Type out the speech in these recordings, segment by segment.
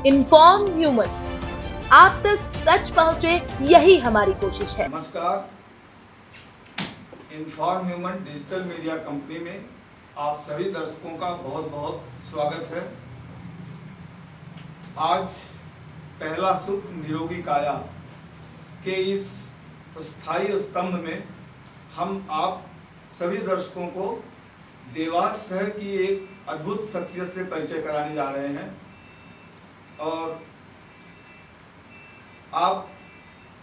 Inform human, आप तक सच पहुंचे, यही हमारी कोशिश है। नमस्कार, inform human digital media company में आप सभी दर्शकों का बहुत बहुत स्वागत है। आज पहला सुख निरोगी काया के इस स्थायी स्तंभ में हम आप सभी दर्शकों को देवास शहर की एक अद्भुत शख्सियत से परिचय कराने जा रहे हैं और आप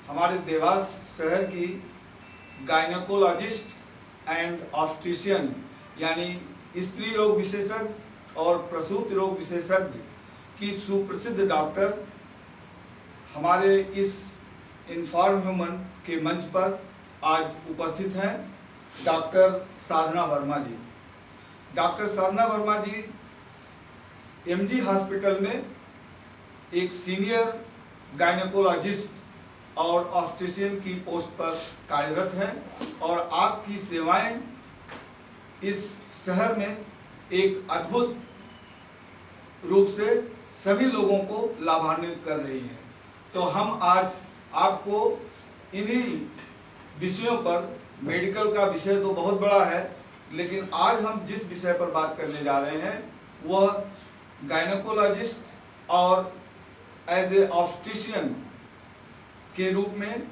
हमारे देवास शहर की गायनेकोलॉजिस्ट एंड ऑब्स्टेट्रिशियन यानी स्त्री रोग विशेषज्ञ और प्रसूति रोग विशेषज्ञ की सुप्रसिद्ध डॉक्टर हमारे इस इन्फॉर्म ह्यूमन के मंच पर आज उपस्थित हैं, डॉक्टर साधना वर्मा जी। डॉक्टर साधना वर्मा जी एमजी हॉस्पिटल में एक सीनियर गायनेकोलॉजिस्ट और ऑब्स्टेट्रिशियन की पोस्ट पर कार्यरत हैं और आपकी सेवाएं इस शहर में एक अद्भुत रूप से सभी लोगों को लाभान्वित कर रही हैं। तो हम आज आपको इन्हीं विषयों पर, मेडिकल का विषय तो बहुत बड़ा है, लेकिन आज हम जिस विषय पर बात करने जा रहे हैं वह गायनेकोलॉजिस्ट और एज ए ऑब्स्टेट्रिशियन के रूप में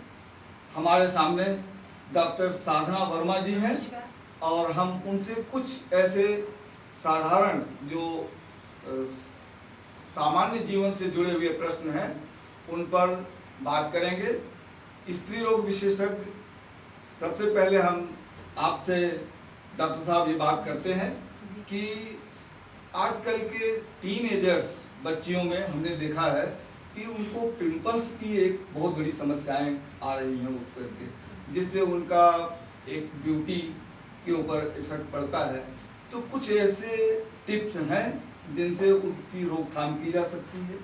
हमारे सामने डॉक्टर साधना वर्मा जी हैं और हम उनसे कुछ ऐसे साधारण जो सामान्य जीवन से जुड़े हुए प्रश्न हैं उन पर बात करेंगे। स्त्री रोग विशेषज्ञ, सबसे पहले हम आपसे डॉक्टर साहब ये बात करते हैं कि आजकल के टीनेजर्स बच्चियों में हमने देखा है कि उनको पिंपल्स की एक बहुत बड़ी समस्याएं आ रही हैं करके, जिससे उनका एक ब्यूटी के ऊपर इफेक्ट पड़ता है। तो कुछ ऐसे टिप्स हैं जिनसे उनकी रोकथाम की जा सकती है।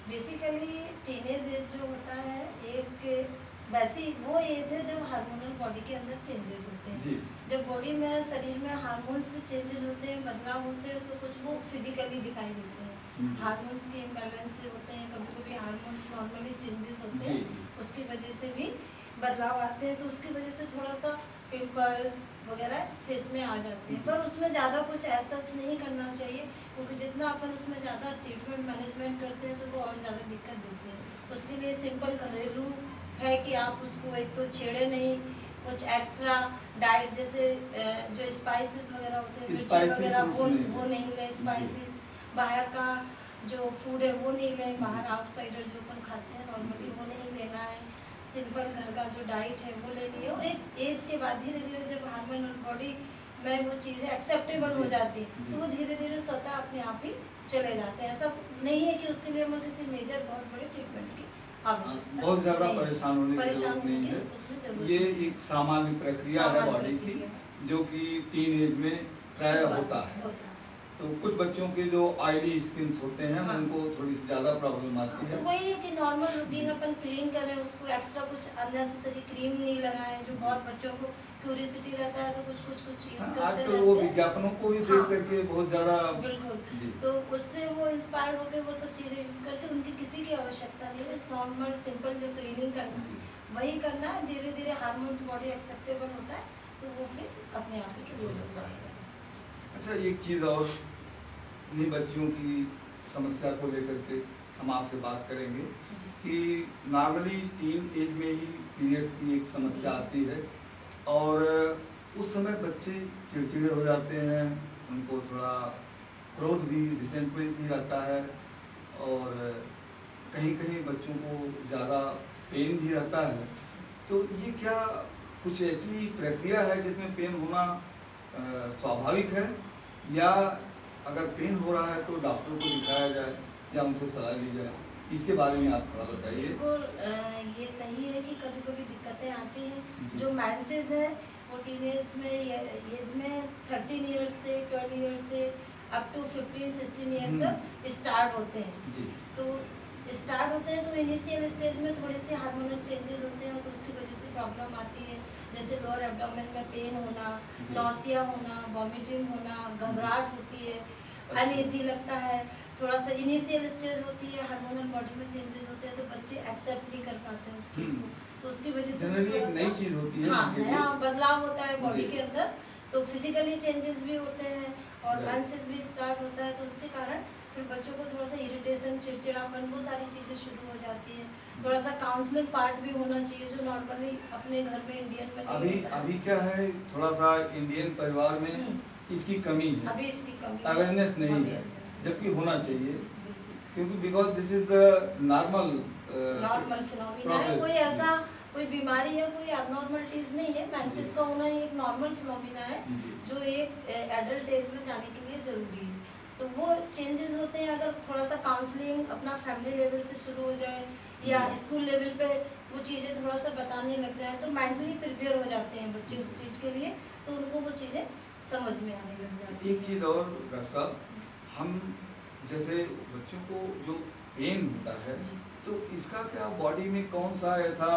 बेसिकली टीनेज एज जो होता है एक वैसी वो एज है जब हार्मोनल बॉडी के अंदर चेंजेस होते हैं। जब बॉडी में, शरीर में हार्मोन्स से चेंजेस होते हैं, बदलाव होते हैं, तो कुछ वो फिजिकली दिखाई देते हैं। हार्मोन्स के इम्बैलेंस से होते हैं, कभी कभी हार्मोन्स नॉर्मली चेंजेस होते हैं, उसकी वजह से भी बदलाव आते हैं, तो उसकी वजह से थोड़ा सा पिंपल्स वगैरह फेस में आ जाते हैं। पर उसमें ज़्यादा कुछ ऐसा नहीं करना चाहिए, क्योंकि जितना अपन उसमें ज़्यादा ट्रीटमेंट मैनेजमेंट करते हैं तो वो और ज़्यादा दिक्कत देते हैं। उसके लिए सिंपल घरेलू है कि आप उसको एक तो छेड़े नहीं, कुछ एक्स्ट्रा डाइट जैसे जो स्पाइसेस वगैरह होते हैं, मिर्ची वगैरह वो नहीं लें, स्पाइसेस बाहर का जो फूड है वो नहीं लें, बाहर आउटसाइडर जो अपन खाते हैं नॉर्मली वो नहीं लेना है। सिंपल घर का जो डाइट है वो लेनी है और एक एज के बाद धीरे धीरे जब हार्मोनल बॉडी में वो चीज़ें एक्सेप्टेबल हो जाती है तो वो धीरे धीरे स्वतः अपने आप ही चले जाते हैं। ऐसा नहीं है कि उसके लिए हमें किसी मेजर बहुत बड़े ट्रीटमेंट की आवश्यकता, बहुत ज़्यादा परेशान होने की जरूरत नहीं है। ये एक सामान्य प्रक्रिया है बॉडी की जो कि टीन एज में प्राय होता है। तो कुछ बच्चों के जो ऑयली स्किन होते हैं उनको थोड़ी ज़्यादा प्रॉब्लम आती है। तो वही है कि नॉर्मल रूटीन अपन क्लीन करें, उसको एक्स्ट्रा कुछ अननेसेसरी क्रीम नहीं लगाएं। जो बहुत बच्चों को क्यूरियोसिटी रहता है तो कुछ चीज करते आजकल वो विज्ञापनों को भी देख करके बहुत ज़्यादा, बिल्कुल, तो उससे वो इंस्पायर होकर वो सब चीज़ें यूज करते, उनकी किसी की आवश्यकता नहीं है। नॉर्मल सिंपल जो क्लीनिंग करना वही करना है। धीरे धीरे हार्मोन्स बॉडी एक्सेप्टेबल होता है तो वो फिर अपने आप ही हो जाता है। अच्छा, एक चीज़ और, इन्हीं बच्चियों की समस्या को लेकर के हम आपसे बात करेंगे कि नॉर्मली टीन एज में ही पीरियड्स की एक समस्या आती है और उस समय बच्चे चिड़चिड़े हो जाते हैं, उनको थोड़ा क्रोध भी, रिसेंटमेंट भी रहता है और कहीं कहीं बच्चों को ज़्यादा पेन भी रहता है। तो ये क्या कुछ ऐसी प्रक्रिया है जिसमें पेन होना स्वाभाविक है, या अगर पेन हो रहा है तो डॉक्टर को दिखाया जाए या उनसे सलाह ली जाए? इसके बारे में आप थोड़ा बताइए। बिल्कुल, ये सही है कि कभी कभी दिक्कतें आती हैं। जो मैंसेस है वो टीनेज में, एज में 13 ईयर्स से 12 ईयर्स से अप टू 15-16 ईयर तक स्टार्ट होते हैं। तो स्टार्ट होते हैं तो इनिशियल स्टेज में थोड़े से हार्मोनल चेंजेस होते हैं तो उसकी वजह से प्रॉब्लम आती है, जैसे लोअर एब्डोमेन में पेन होना, नौसिया होना, वॉमिटिंग होना, घबराहट होती है, अनईजी लगता है। थोड़ा सा इनिशियल स्टेज होती है, हार्मोनल बॉडी में चेंजेस होते हैं तो बच्चे एक्सेप्ट नहीं कर पाते हैं उस चीज़ को, तो उसकी वजह से जनरली एक नई चीज होती है, हाँ उनके लिए। नया बदलाव होता है बॉडी जी। के अंदर, तो फिजिकली चेंजेस भी होते हैं और Right. मेंसेस भी स्टार्ट होता है, तो उसके कारण फिर बच्चों को थोड़ा सा इरिटेशन, चिड़चिड़ापन, वो सारी चीज़ें शुरू हो जाती हैं। थोड़ा सा काउंसलिंग पार्ट भी होना चाहिए जो नॉर्मली अपने घर में इंडियन में नहीं अभी होता है। अभी क्या है, थोड़ा सा इंडियन परिवार में इसकी कमी है, अभी इसकी कमी है। अवेयरनेस नहीं है, Awareness। जबकि होना चाहिए, बिल्कुल। क्योंकि because this is the normal normal phenomena है, process। कोई ऐसा कोई बीमारी है, कोई एबनॉर्मलिटीज नहीं है। मेंसेस का होना ही एक नॉर्मल फिनोमिना है जो एक एडल्ट एज में जाने के लिए जरूरी है। तो वो चेंजेस होते हैं अगर थोड़ा सा काउंसलिंग अपना फैमिली लेवल से शुरू हो जाए या स्कूल लेवल पे वो चीज़ें थोड़ा सा बताने लग जाए तो मेंटली प्रिपेयर हो जाते हैं बच्चे उस चीज़ के लिए, तो उनको वो चीज़ें समझ में आने लग जाती एक चीज और डॉक्टर साहब, हम जैसे बच्चों को जो पेन होता है, जी। तो इसका क्या बॉडी में कौन सा ऐसा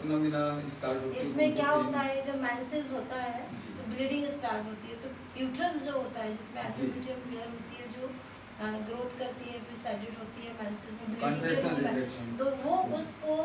फिनोमिना स्टार्ट होता है? इसमें क्या होता है, जब मेंसेस होता है तो ब्लीडिंग स्टार्ट होती है, तो यूट्रस जो होता है जिसमें एपिड्यूरल ग्लैंड होती है जो ग्रोथ करती है, फिर सेडेड होती है मेंसेस में ब्लीडिंग के Contraction, रूप में, retraction। तो वो उसको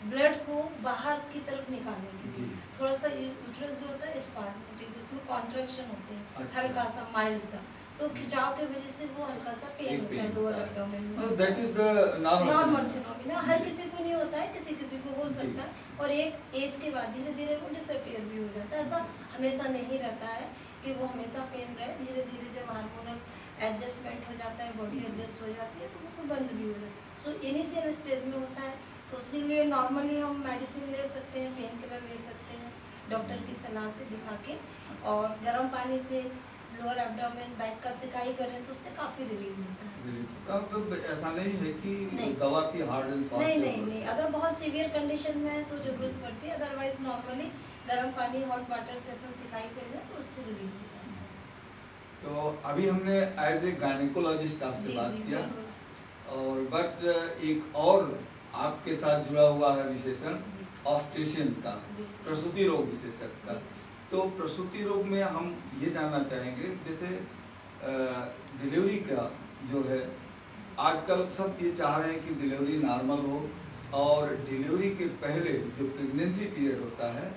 ब्लड को बाहर की तरफ निकालने के जी। लिए थोड़ा सा यूट्रस जो होता है स्पाज्मेटिक, उसमें कॉन्ट्रैक्शन होते हैं अच्छा। हल्का सा माइल्ड सा, तो खिंचाव की वजह से वो हल्का सा पेन एक होता है पेन लोअर होता है। एब्डोमेन में। मतलब that is the normal normal phenomenon। Phenomena, हर किसी को नहीं होता है, किसी किसी को हो जी। सकता है और एक एज के बाद धीरे धीरे वो डिसअपियर भी हो जाता है। ऐसा हमेशा नहीं रहता है कि वो हमेशा पेन रहे, धीरे धीरे जब हार्मोनल एडजस्टमेंट हो जाता है, बॉडी एडजस्ट हो जाती है तो वो बंद भी हो जाता है। सो इनिशियल स्टेज में होता है, तो उसके लिए नॉर्मली हम मेडिसिन ले सकते हैं, पेन किलर ले सकते हैं डॉक्टर की सलाह से दिखा के, और गर्म पानी से लोअर एब्डोमेन बैक का सिकाई करें तो उससे काफ़ी रिलीफ मिलता है। मतलब ऐसा नहीं है कि नहीं। दवा की हार्ड एंड फास्ट नहीं नहीं नहीं, अगर बहुत सीवियर कंडीशन में है तो जरूरत पड़ती है, अदरवाइज नॉर्मली गर्म पानी हॉट वाटर से अपन सिकाई कर लें तो उससे रिलीफ मिलता है। तो अभी हमने एज ए गायनेकोलॉजिस्ट आपसे जी बात जी किया, बिल्कुल। और बट एक और आपके साथ जुड़ा हुआ है विशेषण जी। ऑब्स्टेट्रिशियन का, बिल्कुल। प्रसूति रोग विशेषज्ञ का। जी। तो प्रसूति रोग में हम ये जानना चाहेंगे, जैसे डिलीवरी का जो है, आजकल सब ये चाह रहे हैं कि डिलीवरी नॉर्मल हो, और डिलीवरी के पहले जो प्रेगनेंसी पीरियड होता है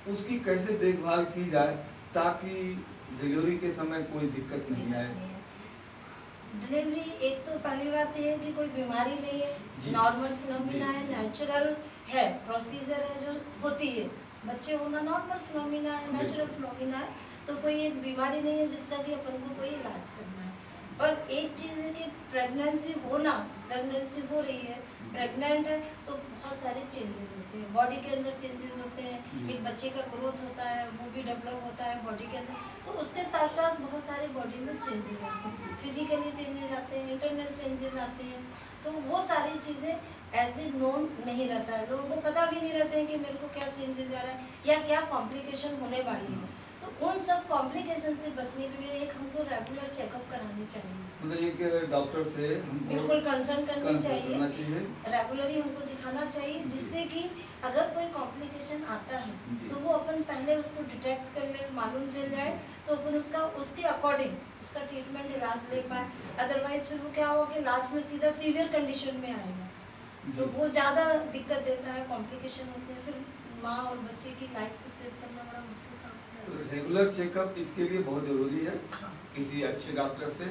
उसकी कैसे देखभाल की जाए ताकि डिलीवरी के समय कोई दिक्कत नहीं आए। डिलीवरी एक तो पहली बात ये है कि कोई बीमारी नहीं है, जी। नॉर्मल फिनोमिना जी। है, नेचुरल है, प्रोसीजर है जो होती है, बच्चे होना नॉर्मल फिनोमिना है, नेचुरल फिनोमिना है, तो कोई एक बीमारी नहीं है जिसका कि अपन को कोई इलाज करना है। पर एक चीज़ है कि प्रेगनेंसी होना, प्रेगनेंसी हो रही है, प्रेग्नेंट है तो बहुत सारे चेंजेस होते हैं बॉडी के अंदर, चेंजेस होते हैं, एक बच्चे का ग्रोथ होता है, वो भी डेवलप होता है बॉडी के अंदर, तो उसके साथ साथ बहुत सारे बॉडी में चेंजेस आते हैं, फिजिकली चेंजेस आते हैं, इंटरनल चेंजेस आते हैं, तो वो सारी चीज़ें एज ए नोन नहीं रहता है, लोगों को पता भी नहीं रहते हैं कि मेरे को क्या चेंजेस आ रहा है या क्या कॉम्प्लिकेशन होने वाली है। तो उन सब कॉम्प्लिकेशन से बचने के लिए एक हमको रेगुलर चेकअप करानी चाहिए, मतलब एक डॉक्टर से हमको बिल्कुल कंसर्न करनी कंसल्ट चाहिए, करना चाहिए। रेगुलरली हमको दिखाना चाहिए, जिससे कि अगर कोई कॉम्प्लिकेशन आता है तो वो अपन पहले उसको डिटेक्ट कर ले, मालूम चल जाए, तो अपन उसके अकॉर्डिंग उसका ट्रीटमेंट इलाज ले पाए। अदरवाइज फिर वो क्या होगा कि लास्ट में सीधा सीवियर कंडीशन में आएगा, तो वो ज़्यादा दिक्कत देता है, कॉम्प्लिकेशन होते हैं, फिर माँ और बच्चे की लाइफ को सेव करना बड़ा मुश्किल काम तो है। रेगुलर चेकअप इसके लिए बहुत ज़रूरी है, हाँ, किसी अच्छे डॉक्टर से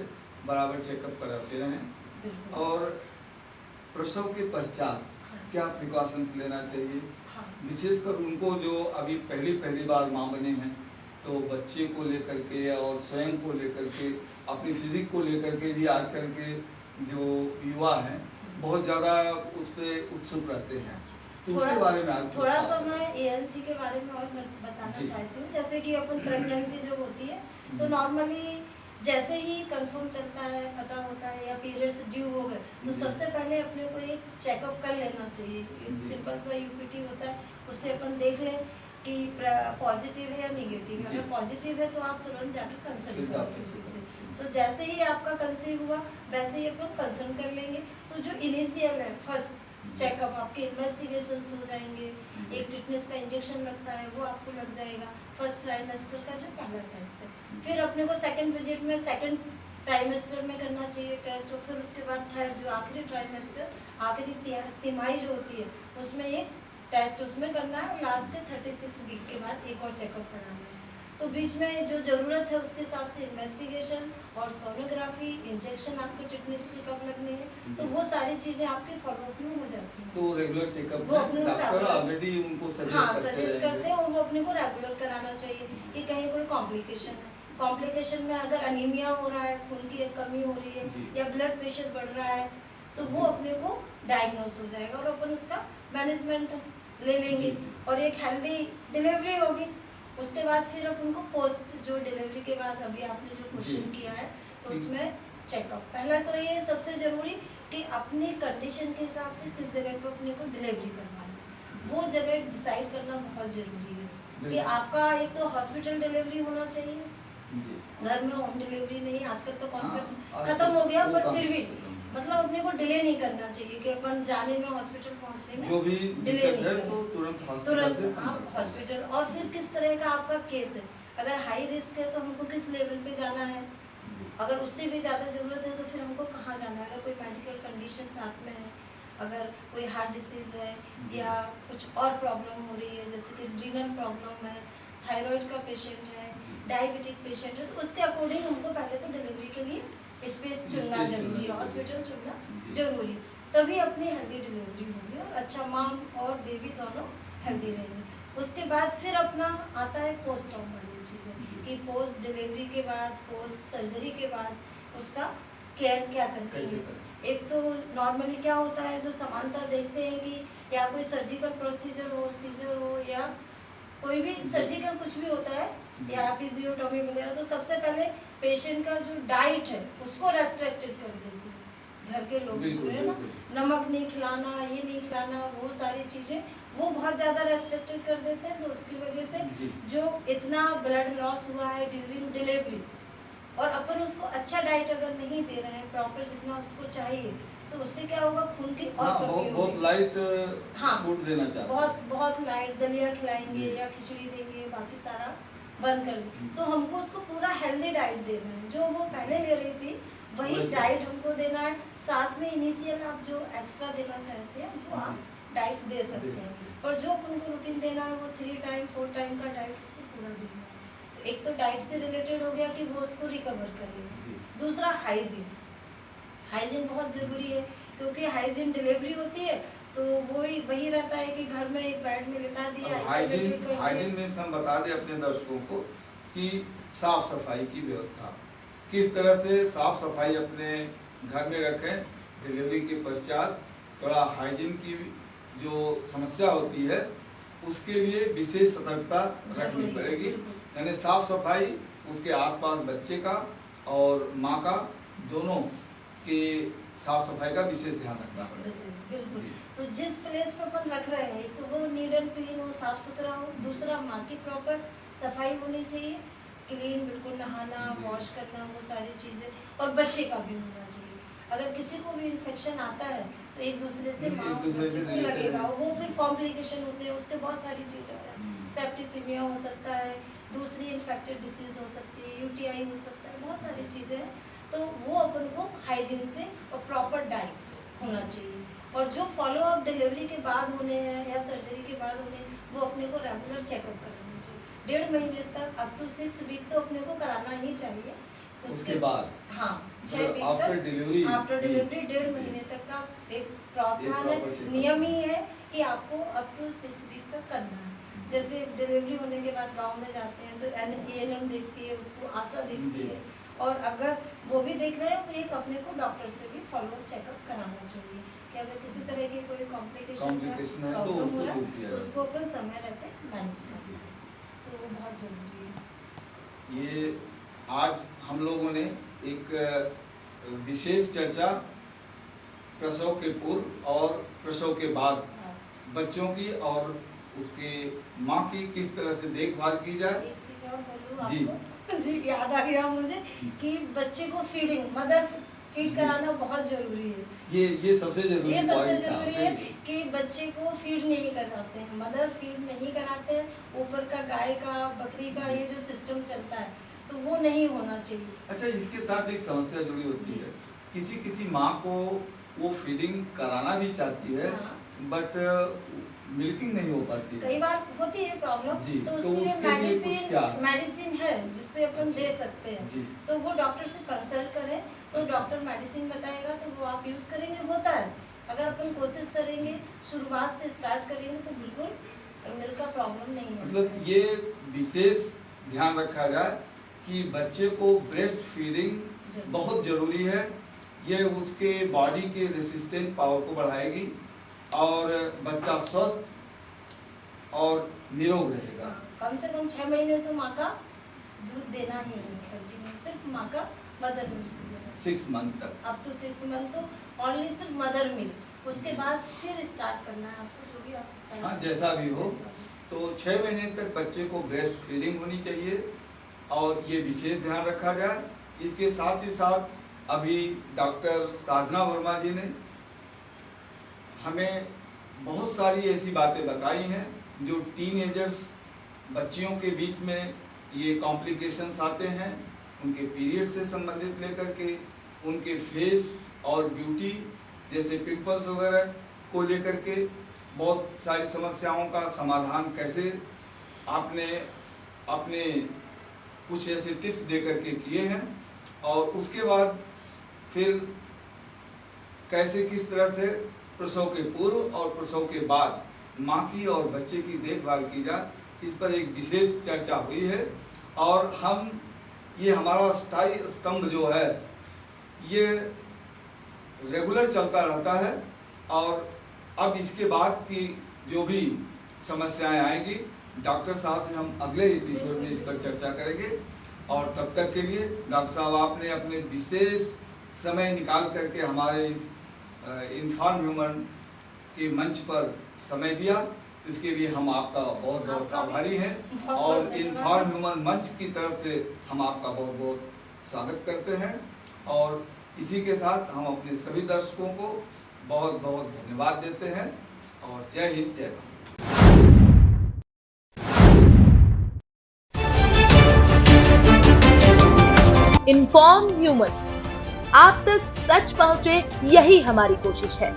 बराबर चेकअप कराते रहें। बिल्कुल। और प्रसव के पश्चात हाँ, क्या प्रिकॉशंस लेना चाहिए, हाँ, विशेषकर उनको जो अभी पहली बार माँ बने हैं, तो बच्चे को लेकर के और स्वयं को लेकर के, अपनी फिजिक को लेकर के भी आजकल के जो युवा हैं बहुत ज़्यादा उस पर उत्सुक रहते हैं, तो उसके बारे में आप थोड़ा सा मैं ANC के बारे में और बताना जी। चाहती हूँ। जैसे कि अपन प्रेगनेंसी जो होती है तो नॉर्मली जैसे ही कंफर्म चलता है, पता होता है या पीरियड्स ड्यू हो गए, तो जी। सबसे पहले अपने को एक चेकअप कर लेना चाहिए। एक जी। सिंपल सा UPT होता है, उससे अपन देख लें कि पॉजिटिव है या निगेटिव है। जी। अगर पॉजिटिव है तो आप तुरंत जाके कंसल्ट फिर करें डॉक्टर किसी से। से। तो जैसे ही आपका कंसीव हुआ वैसे ही अपन कंसल्ट कर लेंगे। तो जो इनिशियल है फर्स्ट चेकअप, आपके इन्वेस्टिगेशन हो जाएंगे, एक टिटनेस का इंजेक्शन लगता है वो आपको लग जाएगा, फर्स्ट ट्राइमेस्टर का जो पहला टेस्ट है। फिर अपने को सेकंड विजिट में सेकंड ट्राइमेस्टर में करना चाहिए टेस्ट, और फिर उसके बाद थर्ड जो आखिरी ट्राइमेस्टर, आखिरी तिमाही जो होती है, उसमें एक टेस्ट उसमें करना है, और लास्ट के 36 वीक के बाद एक और चेकअप कराना है। तो बीच में जो ज़रूरत है उसके हिसाब से इन्वेस्टिगेशन और सोनोग्राफी, इंजेक्शन आपको टिटनेस की कब लगनी है, तो वो सारी चीज़ें आपके फॉलोअप में हो जाती हैं। तो रेगुलर चेकअप वो अपने को डॉक्टर regular- ऑलरेडी उनको हाँ सजेस्ट सजेस्ट करते हैं, और वो अपने को रेगुलर कराना चाहिए कि कहीं कोई कॉम्प्लिकेशन है। कॉम्प्लिकेशन में अगर अनीमिया हो रहा है, खून की कमी हो रही है, या ब्लड प्रेशर बढ़ रहा है, तो वो अपने को डायग्नोस हो जाएगा, और अपन उसका मैनेजमेंट ले लेंगे, और एक हेल्दी डिलीवरी होगी। उसके बाद फिर अपन को पोस्ट जो डिलीवरी के बाद अभी आपने जो क्वेश्चन किया है, तो उसमें चेकअप पहला तो ये सबसे जरूरी कि अपनी कंडीशन के हिसाब से किस जगह पर अपने को डिलीवरी करवाना है, वो जगह डिसाइड करना बहुत जरूरी है कि आपका एक तो हॉस्पिटल डिलीवरी होना चाहिए, घर में होम डिलीवरी नहीं। आजकल तो कॉन्सेप्ट खत्म हो गया, पर फिर भी मतलब अपने को डिले नहीं करना चाहिए कि अपन जाने में हॉस्पिटल पहुंचने में जो भी डिले दिक्कत नहीं है करना। तो तुरंत तुरंत हॉस्पिटल आप हॉस्पिटल, और फिर किस तरह का आपका केस है, अगर हाई रिस्क है तो हमको किस लेवल पे जाना है, अगर उससे भी ज़्यादा ज़रूरत है तो फिर हमको कहाँ जाना है, अगर कोई मेडिकल कंडीशन साथ में है, अगर कोई हार्ट डिसीज़ है या कुछ और प्रॉब्लम हो रही है, जैसे कि रीनल प्रॉब्लम है, थायराइड का पेशेंट है, डायबिटिक पेशेंट है, तो उसके अकॉर्डिंग हमको पहले तो डिलीवरी के लिए स्पेस चुनना जरूरी है, हॉस्पिटल चुनना जरूरी, तभी अपनी हेल्दी डिलीवरी होगी और अच्छा माँ और बेबी दोनों हेल्दी रहेंगे। उसके बाद फिर अपना आता है पोस्ट ऑफ वाली चीज़ें कि पोस्ट डिलीवरी के बाद, पोस्ट सर्जरी के बाद उसका केयर क्या करते हैं। एक तो नॉर्मली क्या होता है, जो समानता देखते हैं कि या कोई सर्जिकल प्रोसीजर हो, सीजर हो, या कोई भी सर्जिकल कुछ भी होता है, या एपिजियोटॉमी वगैरह, तो सबसे पहले पेशेंट का जो डाइट है उसको रेस्ट्रिक्टेड कर देती है घर के लोग, जो है ना, नमक नहीं खिलाना, ये नहीं खिलाना, वो सारी चीज़ें वो बहुत ज़्यादा रेस्ट्रिक्टेड कर देते हैं। तो उसकी वजह से जो इतना ब्लड लॉस हुआ है ड्यूरिंग डिलीवरी, और अपन उसको अच्छा डाइट अगर नहीं दे रहे हैं प्रॉपर जितना उसको चाहिए, तो उससे क्या होगा, खून की और कमी होगी। बहुत लाइट फूड देना चाहते हैं, बहुत लाइट दलिया खिलाएंगे या खिचड़ी देंगे, बाकी सारा बंद कर दें। तो हमको उसको पूरा हेल्दी डाइट देना है, जो वो पहले ले रही थी वही डाइट हमको देना है। साथ में इनिशियल आप जो एक्स्ट्रा देना चाहते हैं वो आप डाइट दे सकते हैं, और जो उनको रूटीन देना है वो 3 टाइम 4 टाइम का डाइट उसको पूरा देना है। तो एक तो डाइट से रिलेटेड हो गया कि वो उसको रिकवर करेगा। दूसरा हाइजीन बहुत ज़रूरी है, क्योंकि हाइजीन डिलीवरी होती है तो वही रहता है कि घर में एक बेड में लिटा दिया। हाइजीन में हम बता दें अपने दर्शकों को कि साफ सफाई की व्यवस्था किस तरह से, साफ सफाई अपने घर में रखें। डिलीवरी के पश्चात थोड़ा हाइजीन की जो समस्या होती है उसके लिए विशेष सतर्कता रखनी पड़ेगी, यानी साफ सफाई उसके आसपास बच्चे का और माँ का दोनों के साफ सफाई का विशेष ध्यान रखना पड़ेगा। बिल्कुल। तो जिस प्लेस पे अपन रख रहे हैं, तो वो नीट एंड क्लीन हो, साफ सुथरा हो। दूसरा, माँ की प्रॉपर सफाई होनी चाहिए, क्लीन बिल्कुल, नहाना, वॉश करना, वो सारी चीज़ें, और बच्चे का भी होना चाहिए। अगर किसी को भी इन्फेक्शन आता है तो एक दूसरे से माँ बच्चे को लगेगा, वो फिर कॉम्प्लिकेशन होते हैं, उसके बहुत सारी चीज़ें होती हैं। सेप्टिसीमिया हो सकता है, दूसरी इन्फेक्टेड डिसीज हो सकती है, यूटीआई हो सकता है, बहुत सारी चीज़ें हैं। तो वो अपन को हाइजीन से और प्रॉपर डाइट होना चाहिए। और जो फॉलो अप डिलीवरी के बाद होने हैं या सर्जरी के बाद होने हैं, वो अपने को रेगुलर चेकअप कराना चाहिए। 1.5 महीने तक अप टू 6 वीक तो अपने को कराना ही चाहिए। उसके बाद हाँ 6 वीक आफ्टर डिलीवरी 1.5 महीने तक का एक प्रावधान है, नियम ही है कि आपको अप टू 6 वीक तक करना है। जैसे डिलीवरी होने के बाद गांव में जाते हैं तो ANM देखती है उसको, आशा देखती है, और अगर वो भी देख रहे हैं तो एक अपने को डॉक्टर से भी फॉलो अप चेकअप कराना चाहिए कि अगर किसी तरह की कोई कॉम्प्लिकेशन है तो उसको अपन समय रहते मैनेज करना है, तो वो बहुत जरूरी है। ये आज हम लोगों ने एक विशेष चर्चा प्रसव के पूर्व और प्रसव के बाद बच्चों की और उसके माँ की किस तरह से देखभाल की जाए। एक चीज और बोलूं आपको, जी याद आ गया मुझे कि बच्चे को मदर फीड कराना बहुत जरूरी है। ये सबसे जरूरी है कि बच्चे को फीड नहीं कराते हैं, मदर फीड नहीं कराते हैं। ऊपर का गाय का, बकरी का ये जो सिस्टम चलता है तो वो नहीं होना चाहिए। अच्छा, इसके साथ एक समस्या जुड़ी होती है किसी किसी माँ को वो फीडिंग कराना भी चाहती है, हाँ। बट मिल्किंग नहीं हो पाती। कई बार होती है प्रॉब्लम, जी, तो तो उसके लिए उसके लिए कुछ क्या? मेडिसिन है जिससे अपन दे सकते हैं। जी। तो वो डॉक्टर से कंसल्ट करें, तो अच्छा। डॉक्टर मेडिसिन बताएगा तो वो आप यूज करेंगे। होता है, अगर अपन कोशिश करेंगे, शुरुआत से स्टार्ट करेंगे तो बिल्कुल मिल्क का प्रॉब्लम नहीं है। मतलब ये विशेष ध्यान रखा जाए कि बच्चे को ब्रेस्ट फीडिंग बहुत जरूरी है। ये उसके बॉडी के रेसिस्टेंट पावर को बढ़ाएगी और बच्चा स्वस्थ और निरोग रहेगा। कम से कम 6 महीने तो माँ का दूध देना ही है कंटिन्यू, सिर्फ माँ का मदर मिल्क 6 मंथ तक। अप टू 6 मंथ तो ओनली सिर्फ मदर मिल्क। उसके बाद फिर स्टार्ट करना है आपको, जो भी आप स्टार्ट हाँ, जैसा भी हो। तो 6 महीने तक बच्चे को ब्रेस्ट फीडिंग होनी चाहिए और ये विशेष ध्यान रखा जाए। इसके साथ ही साथ अभी डॉक्टर साधना वर्मा जी ने हमें बहुत सारी ऐसी बातें बताई हैं जो टीनेजर्स बच्चियों के बीच में ये कॉम्प्लिकेशंस आते हैं, उनके पीरियड से संबंधित लेकर के उनके फेस और ब्यूटी जैसे पिंपल्स वगैरह को लेकर के बहुत सारी समस्याओं का समाधान कैसे आपने अपने कुछ ऐसे टिप्स दे करके किए हैं और उसके बाद फिर कैसे किस तरह से प्रसव के पूर्व और प्रसव के बाद माँ की और बच्चे की देखभाल की जाए, इस पर एक विशेष चर्चा हुई है। और हम ये हमारा स्थायी स्तंभ जो है ये रेगुलर चलता रहता है और अब इसके बाद की जो भी समस्याएं आएंगी डॉक्टर साहब से हम अगले एपिसोड में इस पर चर्चा करेंगे। और तब तक के लिए डॉक्टर साहब आपने अपने विशेष समय निकाल करके हमारे इस इन्फॉर्म ह्यूमन के मंच पर समय दिया, इसके लिए हम आपका बहुत बहुत आभारी हैं और इन्फॉर्म ह्यूमन मंच की तरफ से हम आपका बहुत बहुत स्वागत करते हैं। और इसी के साथ हम अपने सभी दर्शकों को बहुत बहुत धन्यवाद देते हैं और जय हिंद जय भारत। इन्फॉर्म ह्यूमन, आप तक सच पहुंचे, यही हमारी कोशिश है।